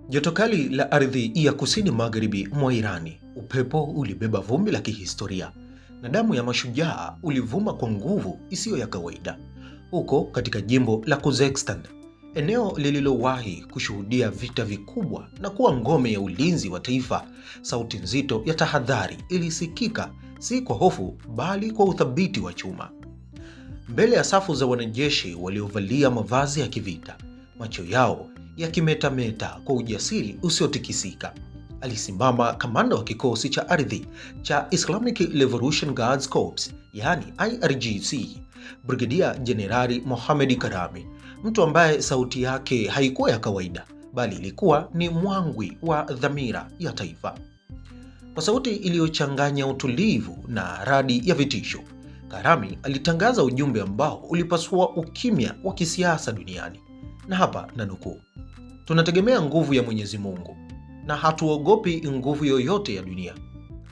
Joto kali la ardhi ya kusini magharibi mwa Irani, upepo ulibeba vumbi la kihistoria na damu ya mashujaa ulivuma kwa nguvu isiyo ya kawaida. Huko katika jimbo la Khuzestan, eneo lililowahi kushuhudia vita vikubwa na kuwa ngome ya ulinzi wa taifa, sauti nzito ya tahadhari ilisikika, si kwa hofu bali kwa uthabiti wa chuma. Mbele ya safu za wanajeshi waliovalia mavazi ya kivita, macho yao yakimetameta kwa ujasiri usiotikisika, alisimama kamanda wa kikosi cha ardhi cha Islamic Revolution Guards Corps, yani IRGC, Brigedia Jenerali Mohammad Karami, mtu ambaye sauti yake haikuwa ya kawaida, bali ilikuwa ni mwangwi wa dhamira ya taifa. Kwa sauti iliyochanganya utulivu na radi ya vitisho, Karami alitangaza ujumbe ambao ulipasua ukimya wa kisiasa duniani. Na hapa nanukuu: tunategemea nguvu ya Mwenyezi Mungu na hatuogopi nguvu yoyote ya dunia.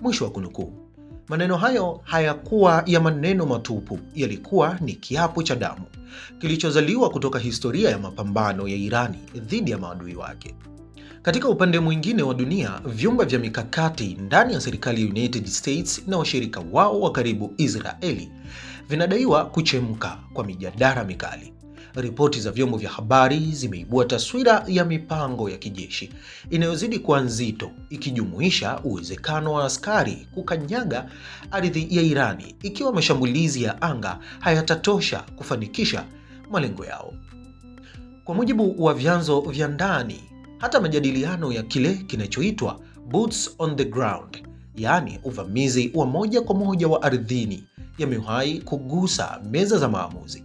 Mwisho wa kunukuu. Maneno hayo hayakuwa ya maneno matupu, yalikuwa ni kiapo cha damu kilichozaliwa kutoka historia ya mapambano ya Irani dhidi ya maadui wake. Katika upande mwingine wa dunia, vyumba vya mikakati ndani ya serikali ya United States na washirika wao wa karibu Israeli vinadaiwa kuchemka kwa mijadala mikali. Ripoti za vyombo vya habari zimeibua taswira ya mipango ya kijeshi inayozidi kuwa nzito, ikijumuisha uwezekano wa askari kukanyaga ardhi ya Irani ikiwa mashambulizi ya anga hayatatosha kufanikisha malengo yao. Kwa mujibu wa vyanzo vya ndani, hata majadiliano ya kile kinachoitwa boots on the ground, yaani uvamizi wa moja kwa moja wa ardhini, yamewahi kugusa meza za maamuzi.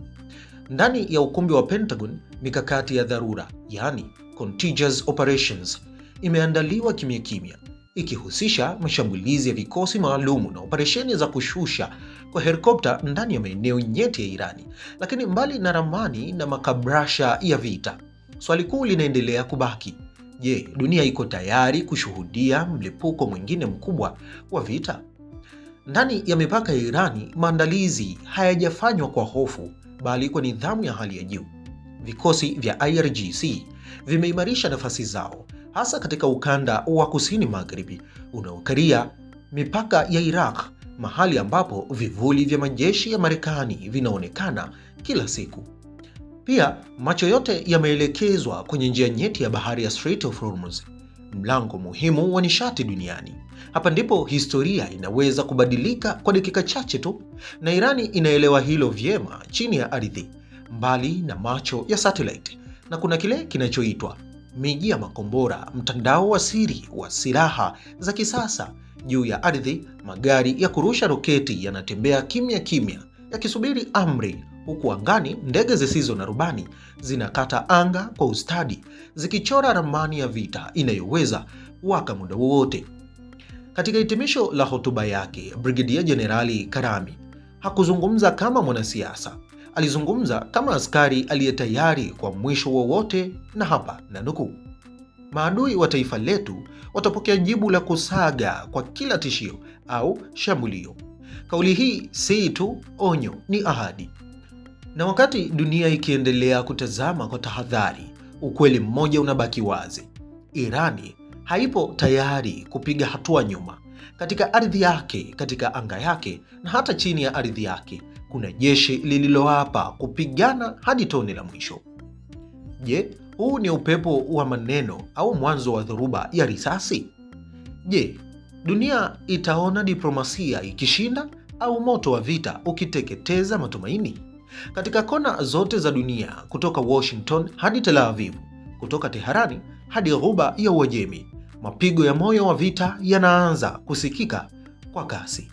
Ndani ya ukumbi wa Pentagon, mikakati ya dharura, yaani contingent operations, imeandaliwa kimya kimya, ikihusisha mashambulizi ya vikosi maalumu na operesheni za kushusha kwa helikopta ndani ya maeneo nyeti ya Irani. Lakini mbali na ramani na makabrasha ya vita, swali kuu linaendelea kubaki: je, dunia iko tayari kushuhudia mlipuko mwingine mkubwa wa vita? Ndani ya mipaka ya Irani, maandalizi hayajafanywa kwa hofu, bali kwa nidhamu ya hali ya juu. Vikosi vya IRGC vimeimarisha nafasi zao, hasa katika ukanda wa kusini magharibi unaokaria mipaka ya Iraq, mahali ambapo vivuli vya majeshi ya Marekani vinaonekana kila siku. Pia macho yote yameelekezwa kwenye njia nyeti ya bahari ya Strait of Hormuz, mlango muhimu wa nishati duniani. Hapa ndipo historia inaweza kubadilika kwa dakika chache tu, na Irani inaelewa hilo vyema. Chini ya ardhi, mbali na macho ya satellite, na kuna kile kinachoitwa miji ya makombora, mtandao wa siri wa silaha za kisasa. Juu ya ardhi, magari ya kurusha roketi yanatembea kimya kimya, yakisubiri amri, huku angani ndege zisizo na rubani zinakata anga kwa ustadi, zikichora ramani ya vita inayoweza waka muda wowote. Katika hitimisho la hotuba yake, Brigedia Jenerali Karami hakuzungumza kama mwanasiasa, alizungumza kama askari aliye tayari kwa mwisho wowote. Na hapa nanukuu: maadui wa taifa letu watapokea jibu la kusaga kwa kila tishio au shambulio. Kauli hii si tu onyo, ni ahadi. Na wakati dunia ikiendelea kutazama kwa tahadhari, ukweli mmoja unabaki wazi: Irani haipo tayari kupiga hatua nyuma. Katika ardhi yake, katika anga yake, na hata chini ya ardhi yake, kuna jeshi lililoapa kupigana hadi tone la mwisho. Je, huu ni upepo wa maneno au mwanzo wa dhoruba ya risasi? Je, dunia itaona diplomasia ikishinda au moto wa vita ukiteketeza matumaini? Katika kona zote za dunia, kutoka Washington hadi Tel Aviv, kutoka Teherani hadi Ghuba ya Uajemi, mapigo ya moyo wa vita yanaanza kusikika kwa kasi.